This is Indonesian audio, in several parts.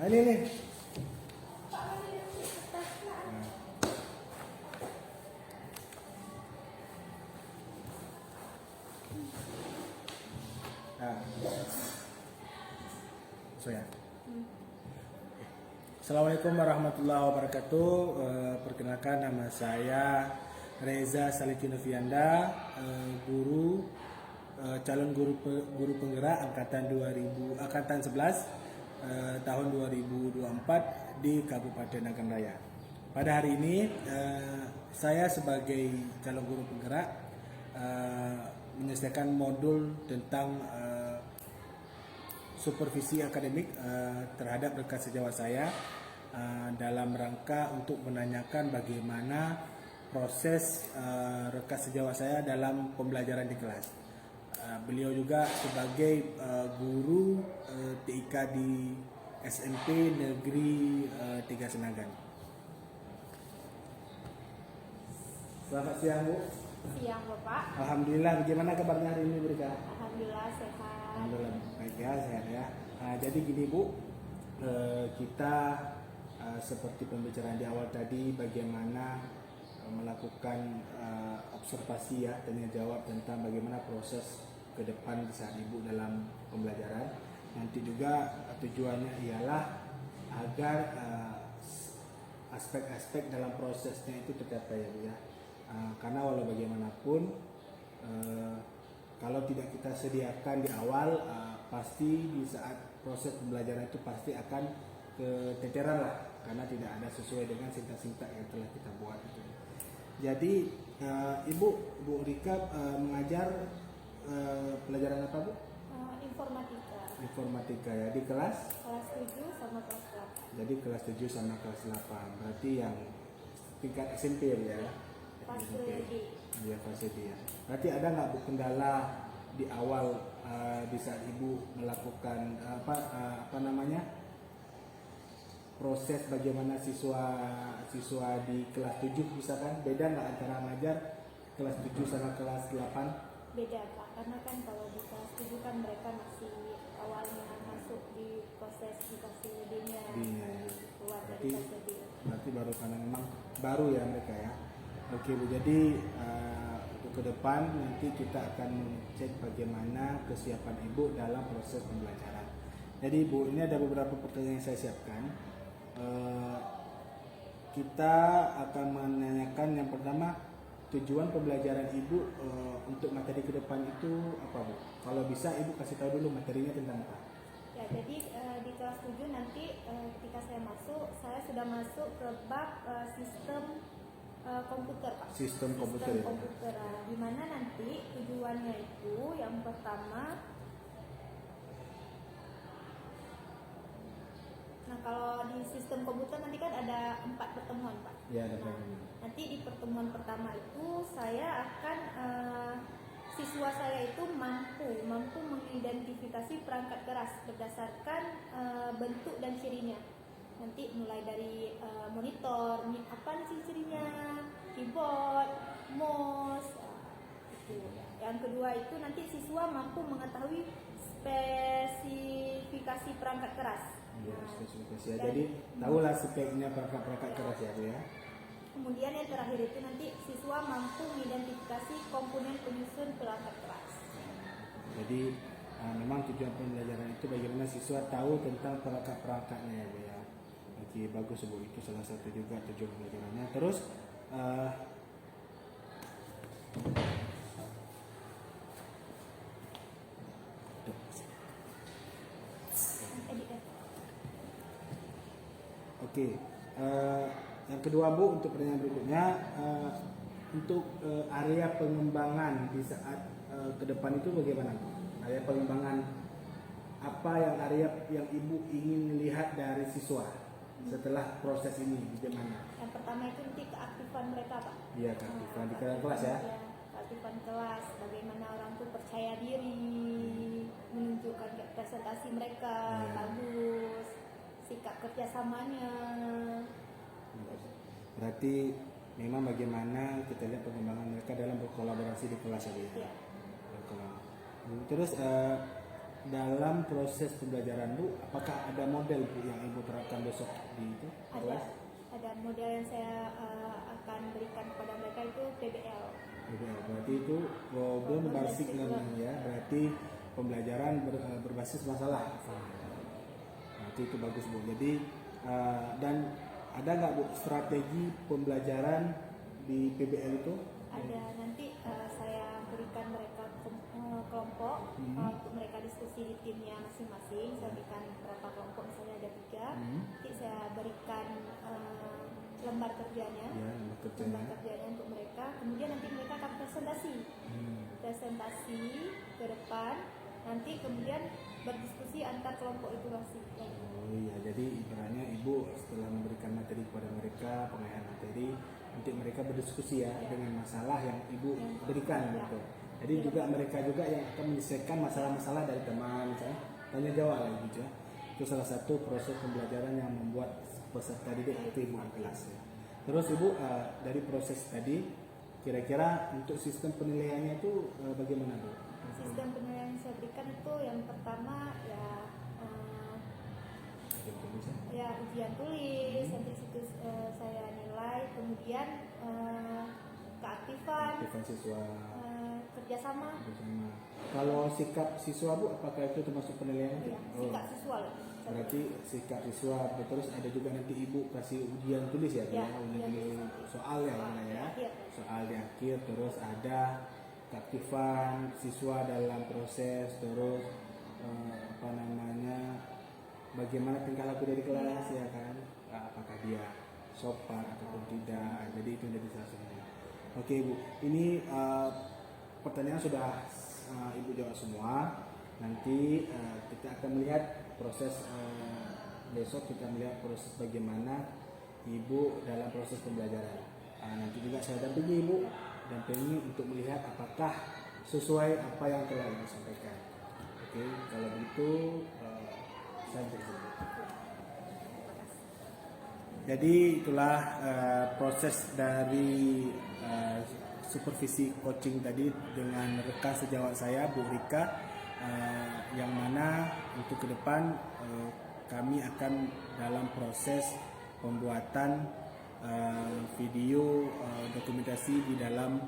Ini nih. Nah. So ya. Assalamualaikum warahmatullahi wabarakatuh. Perkenalkan, nama saya Reza Salikin-Novianda, calon guru penggerak angkatan 11 tahun 2024 di Kabupaten Agam Raya. Pada hari ini saya sebagai calon guru penggerak menyelesaikan modul tentang supervisi akademik terhadap rekan sejawat saya dalam rangka untuk menanyakan bagaimana proses rekan sejawat saya dalam pembelajaran di kelas. Beliau juga sebagai guru TIK di SMP Negeri 3 Senagan. Selamat siang, Bu. Siang, Bapak. Alhamdulillah, bagaimana kabarnya hari ini, Bu Rika? Alhamdulillah sehat. Alhamdulillah baik ya, sehat ya. Jadi gini, Bu, kita seperti pembicaraan di awal tadi, bagaimana melakukan observasi ya, tanya jawab tentang bagaimana proses ke depan di saat Ibu dalam pembelajaran. Nanti juga tujuannya ialah agar aspek-aspek dalam prosesnya itu tercapai ya, Bu ya. Karena walau bagaimanapun kalau tidak kita sediakan di awal, pasti di saat proses pembelajaran itu pasti akan keteteran lah, karena tidak ada sesuai dengan sintak-sintak yang telah kita buat itu. Jadi Ibu, Bu Rika mengajar pelajaran apa, Bu? Informatika. Informatika ya, di kelas 7 sama kelas 8. Jadi kelas 7 sama kelas 8. Berarti yang tingkat SMP ya. Fase D. Iya, fase D ya. Berarti ada nggak, Bu, kendala di awal di saat Ibu melakukan proses bagaimana siswa di kelas 7 misalkan, beda nggak antara mengajar kelas 7 sama kelas 8? Beda, Pak. Karena kan kalau di kelas 7 kan mereka masih awalnya masuk di proses di fase D-nya. Keluar dari fase D. Berarti baru, karena memang baru ya mereka ya. Oke, Bu, jadi untuk ke depan nanti kita akan cek bagaimana kesiapan Ibu dalam proses pembelajaran. Jadi, Bu, ini ada beberapa pertanyaan yang saya siapkan. Kita akan menanyakan yang pertama, tujuan pembelajaran Ibu untuk materi ke depan itu apa, Bu? Kalau bisa Ibu kasih tahu dulu materinya tentang apa. Ya, jadi di kelas 7 nanti ketika saya masuk, saya sudah masuk ke bab sistem komputer, Pak. Sistem komputer. Di mana nanti tujuannya itu yang pertama, nah kalau di sistem komputer nanti kan ada 4 pertemuan, Pak. Ya, ada Nah, nanti di pertemuan pertama itu saya akan siswa saya itu mampu mengidentifikasi perangkat keras berdasarkan bentuk dan cirinya. Nanti mulai dari monitor, apa sih cirinya, keyboard, mouse, itu. Yang kedua itu nanti siswa mampu mengetahui spesifikasi perangkat keras. Ya, spesifikasi ya. Jadi tahulah speknya perangkat keras ya, Bu ya. Kemudian yang terakhir itu nanti siswa mampu mengidentifikasi komponen penyusun perangkat keras. Jadi memang tujuan pembelajaran itu bagaimana siswa tahu tentang perangkat-perangkatnya ya, Bu ya. Oke, bagus, Bu, itu salah satu juga tujuan pembelajarannya. Terus oke, yang kedua, Bu, untuk pertanyaan berikutnya, untuk area pengembangan di saat ke depan itu bagaimana, Bu? Area pengembangan apa area yang Ibu ingin lihat dari siswa setelah proses ini, bagaimana? Yang pertama itu nanti keaktifan mereka, Pak. Iya, keaktifan di kelas ya. Keaktifan kelas, bagaimana orang tuh percaya diri, menunjukkan presentasi mereka bagus, sikap kerjasamanya. Berarti memang bagaimana kita lihat pengembangan mereka dalam berkolaborasi di kelas ya. Ya. Terus dalam proses pembelajaran Bu, apakah ada model Bu yang Ibu terapkan besok di itu? Ada model yang saya akan berikan kepada mereka itu PBL. PBL, berarti itu problem basic learning ya, berarti pembelajaran berbasis masalah. Berarti itu bagus Bu. Jadi dan ada nggak Bu strategi pembelajaran di PBL itu? Ada, nanti saya berikan mereka kelompok untuk mereka diskusi di timnya masing-masing. Saya berikan berapa kelompok, misalnya ada 3. Nanti saya berikan lembar kerjanya, Ya, lembar kerjanya untuk mereka. Kemudian nanti mereka akan presentasi ke depan. Nanti kemudian berdiskusi antar kelompok itu masing. Oh iya, jadi ibaratnya Ibu setelah memberikan materi kepada mereka, pengalihan materi, nanti mereka berdiskusi ya dengan masalah yang Ibu berikan gitu. Jadi juga mereka juga yang akan menyelesaikan masalah-masalah dari teman, misalnya tanya jawab lah gitu ya. Itu salah satu proses pembelajaran yang membuat peserta didik aktif Ibu di kelas ya. Terus Ibu dari proses tadi, kira-kira untuk sistem penilaiannya itu bagaimana Bu? Sistem penilaian yang saya berikan itu yang pertama ya ujian tulis, nanti situ saya nilai, kemudian keaktifan siswa, kerjasama. Kalau sikap siswa Bu, apakah itu termasuk penilaian? Ya, sikap siswa loh. Berarti sikap siswa, terus ada juga nanti Ibu kasih ujian tulis ya, ujian tulis soal ya, soal di akhir, terus ada keaktifan siswa dalam proses, terus bagaimana tingkah laku dari kelas ya kan, apakah dia sopan ataupun tidak, jadi itu jadi salah satunya. Oke Bu, ini pertanyaan sudah Ibu jawab semua. Nanti kita akan melihat proses besok, kita melihat proses bagaimana Ibu dalam proses pembelajaran. Nanti juga saya dampingi Ibu, dampingi untuk melihat apakah sesuai apa yang telah Ibu sampaikan. Oke, kalau begitu saya berterima. Jadi itulah proses dari supervisi coaching tadi dengan rekan sejawat saya Bu Rika, yang mana untuk ke depan kami akan dalam proses pembuatan video dokumentasi di dalam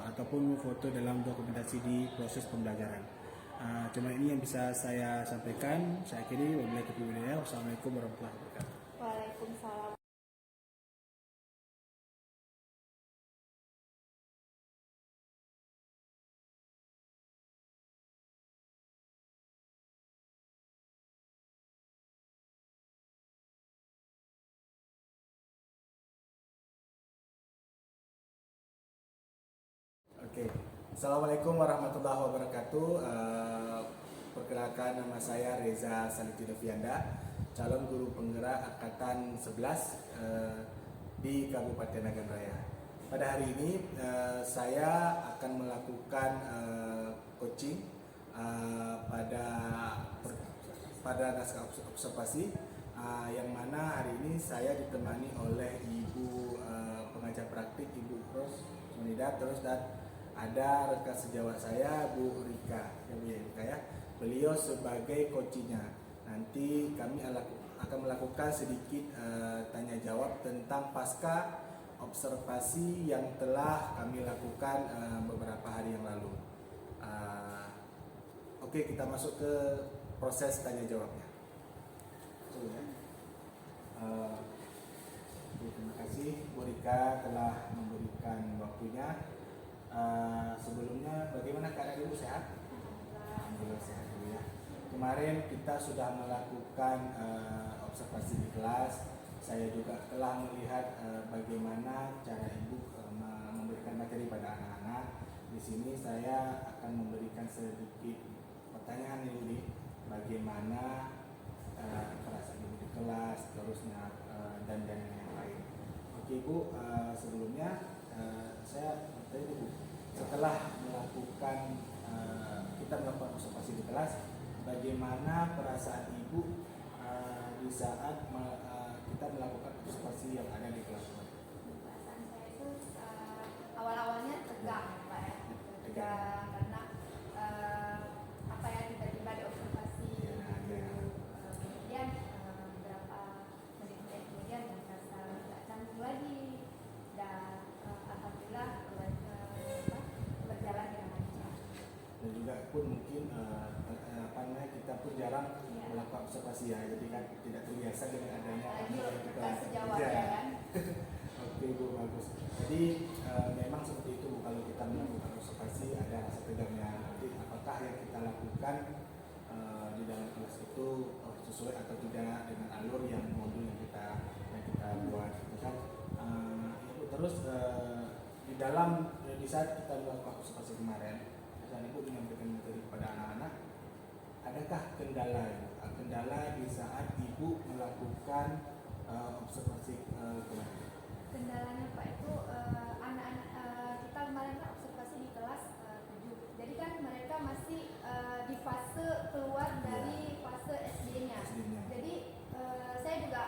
ataupun foto dalam dokumentasi di proses pembelajaran. Cuma ini yang bisa saya sampaikan. Saya akhiri. Wassalamualaikum warahmatullahi wabarakatuh. Waalaikumsalam. Oke, Assalamualaikum warahmatullahi wabarakatuh. Perkenalkan, nama saya Reza Salitidovianda, calon guru penggerak angkatan 11 di Kabupaten Nagan Raya. Pada hari ini saya akan melakukan coaching pada naskah observasi, yang mana hari ini saya ditemani oleh Ibu pengajar praktik Ibu Ros Sunida, terus dan ada rekan sejawat saya Bu Rika, ya. Beliau sebagai coachnya. Nanti kami akan melakukan sedikit tanya jawab tentang pasca observasi yang telah kami lakukan beberapa hari yang lalu. Oke, kita masuk ke proses tanya jawabnya. Terima kasih Bu Rika telah memberikan waktunya. Sebelumnya bagaimana keadaan Ibu, sehat? Alhamdulillah sehat dulu ya. Kemarin kita sudah melakukan observasi di kelas. Saya juga telah melihat bagaimana cara Ibu memberikan materi pada anak-anak. Di sini saya akan memberikan sedikit pertanyaan Ibu, bagaimana perasaan Ibu di kelas, terusnya dan yang lain. Oke Ibu, sebelumnya saya bertanya Ibu, setelah kita melakukan observasi di kelas, bagaimana perasaan Ibu di saat kita melakukan observasi yang ada di kelas? Perasaan saya itu awal-awalnya tegang Pak ya, tegang karena apa ya, tiba-tiba ada pun mungkin kita pun jarang melakukan observasi ya, jadi kan tidak terbiasa dengan adanya yang kita sejawat ya kan. Oke Bu, bagus. Jadi memang seperti itu Bu, kalau kita melakukan observasi ada rasa tegangnya. Nanti apakah yang kita lakukan di dalam kelas itu sesuai atau tidak dengan alur yang modul yang kita buat, gitu kan. Terus di saat kita melakukan observasi kemarin, misalnya Ibu menyampaikan materi kepada anak-anak, adakah kendala di saat Ibu melakukan observasi kemarin? Kendalanya Pak itu anak-anak kita kemarin kan observasi di kelas 7. Jadi kan mereka masih di fase keluar dari fase SD-nya. Jadi saya juga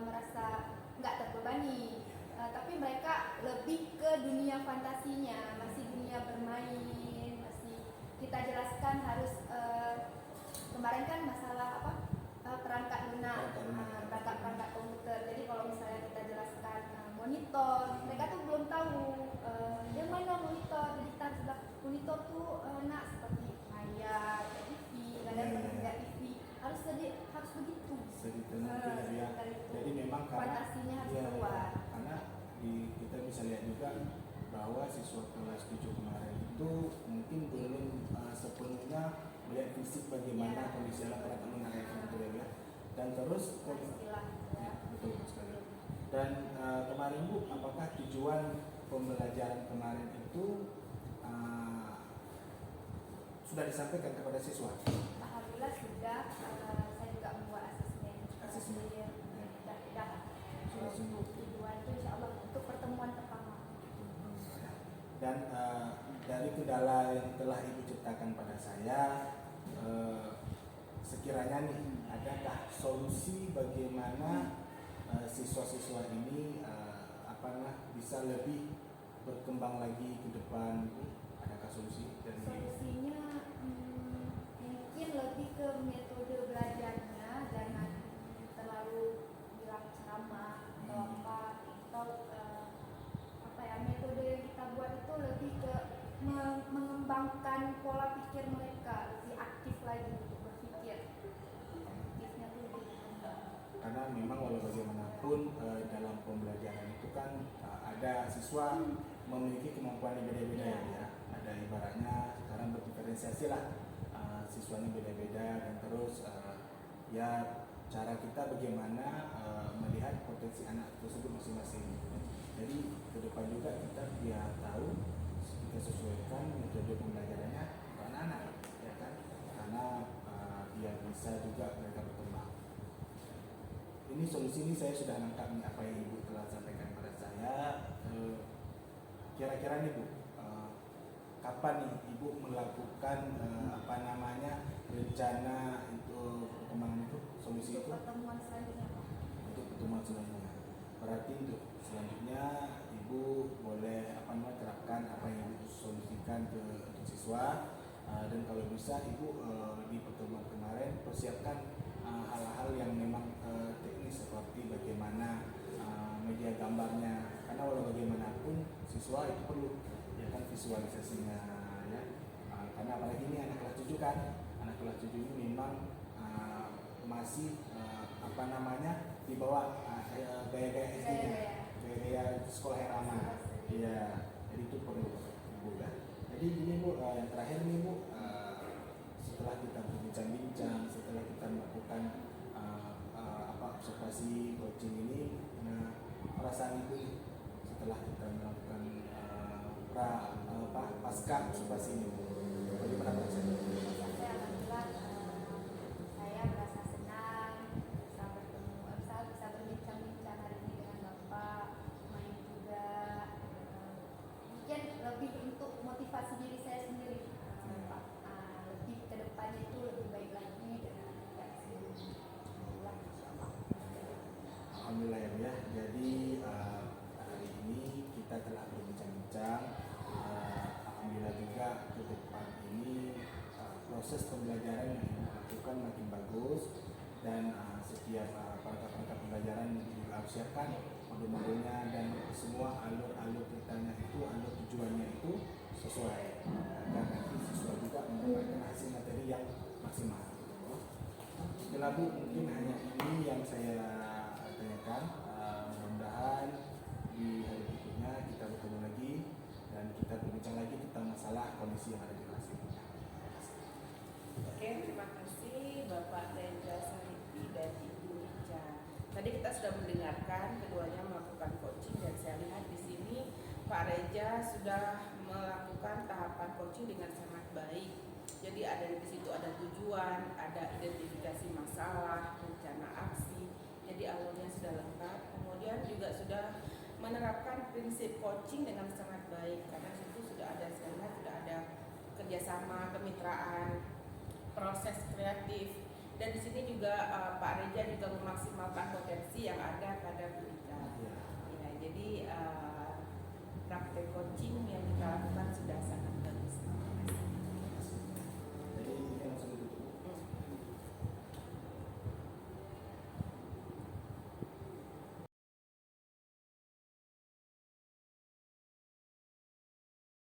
merasa nggak terbebani. Tapi mereka lebih ke dunia fantasinya, masih dunia bermain, masih kita jelaskan harus kemarin kan masalah perangkat lunak, perangkat komputer. Jadi kalau misalnya kita jelaskan monitor, mereka tuh belum tahu yang mana monitor. Jadi kita sudah monitor tuh seperti layar, TV, ada TV, harus begitu. Jadi memang fantasinya harus keluar. Karena kita bisa lihat juga bahwa siswa kelas 7 kemarin itu mungkin belum sepenuhnya melihat fisik bagaimana kondisi alat-alat lunak ya. Dan terus betul sekali. Dan kemarin Bu, apakah tujuan pembelajaran kemarin itu sudah disampaikan kepada siswa? Alhamdulillah sudah. Saya juga membuat asesmen. Tujuan itu insya Allah untuk pertemuan pertama. Dan dari kendala yang telah Ibu ceritakan pada saya, sekiranya nih adakah solusi bagaimana siswa-siswa ini bisa lebih berkembang lagi ke depan? Adakah solusi dari solusinya? Mungkin lebih ke metode belajarnya, jangan terlalu bilang ceramah atau metode yang kita buat itu lebih ke mengembangkan pola pikir mereka, lebih aktif lagi untuk berpikir. Aktifnya tuh lebih berkembang. Karena memang walau bagaimanapun dalam pembelajaran itu kan ada siswa memiliki kemampuan yang beda-beda ya. Ada ibaratnya sekarang berdiferensiasi lah, siswanya beda-beda, dan terus cara kita bagaimana melihat potensi anak tersebut masing-masing. Jadi ke depan juga kita biar tahu, kita sesuaikan metode pembelajarannya ke anak-anak, ya kan? Karena biar bisa juga mereka berkembang. Ini solusi ini saya sudah nangkap nih apa yang Ibu telah sampaikan pada saya. Kira-kira nih Bu, kapan nih Ibu melakukan rencana itu perkembangan itu, solusi itu? Pertemuan selanjutnya. Untuk pertemuan selanjutnya. Berarti untuk selanjutnya Ibu boleh terapkan apa yang Ibu solusikan untuk siswa, dan kalau bisa Ibu di pertemuan kemarin persiapkan hal-hal yang memang teknis seperti bagaimana media gambarnya, karena walau bagaimanapun siswa itu perlu ya kan visualisasinya ya. Karena apalagi ini anak kelas 7 kan, anak kelas 7 ini memang masih di bawah gaya-gaya SD-nya, gaya-gaya sekolah yang lama. Iya, jadi itu perlu Bu kan. Jadi ini Bu, yang terakhir nih Bu, setelah kita berbincang-bincang, setelah kita melakukan observasi coaching ini, perasaan Ibu setelah kita melakukan pasca observasi ini, bagaimana perasaan Ibu? Saya merasa senang bisa berbincang-bincang hari ini dengan Bapak, main juga, mungkin lebih untuk motivasi diri saya sendiri, lebih ke depannya itu lebih baik lagi dengan Alhamdulillah ya. Jadi hari ini kita telah berbincang-bincang. Alhamdulillah juga ke depan ini proses pembelajaran yang dilakukan makin bagus, dan setiap perangkat-perangkat pembelajaran juga siapkan modul-modulnya, dan semua alur-alur ceritanya itu, alur tujuannya itu sesuai, agar nanti siswa juga mendapatkan hasil materi yang maksimal. Gitu. Oke, Bu, mungkin hanya ini yang saya tanyakan. Mudah-mudahan di hari berikutnya kita bertemu lagi dan kita berbincang lagi tentang masalah kondisi yang ada di kelas ini. Oke, terima kasih Bapak Reza Sariti dan Ibu Ica. Tadi kita sudah mendengarkan keduanya melakukan coaching dan saya lihat di sini Pak Reza sudah melakukan tahapan coaching dengan sangat baik. Jadi ada di situ ada tujuan, ada identifikasi masalah, rencana aksi. Jadi awalnya sudah lengkap. Kemudian juga sudah menerapkan prinsip coaching dengan sangat baik karena di situ sudah ada sudah ada kerjasama, kemitraan, proses kreatif, dan di sini juga Pak Reza juga memaksimalkan potensi yang ada pada Bu Ica. Ya, jadi praktek coaching yang kita lakukan sudah sangat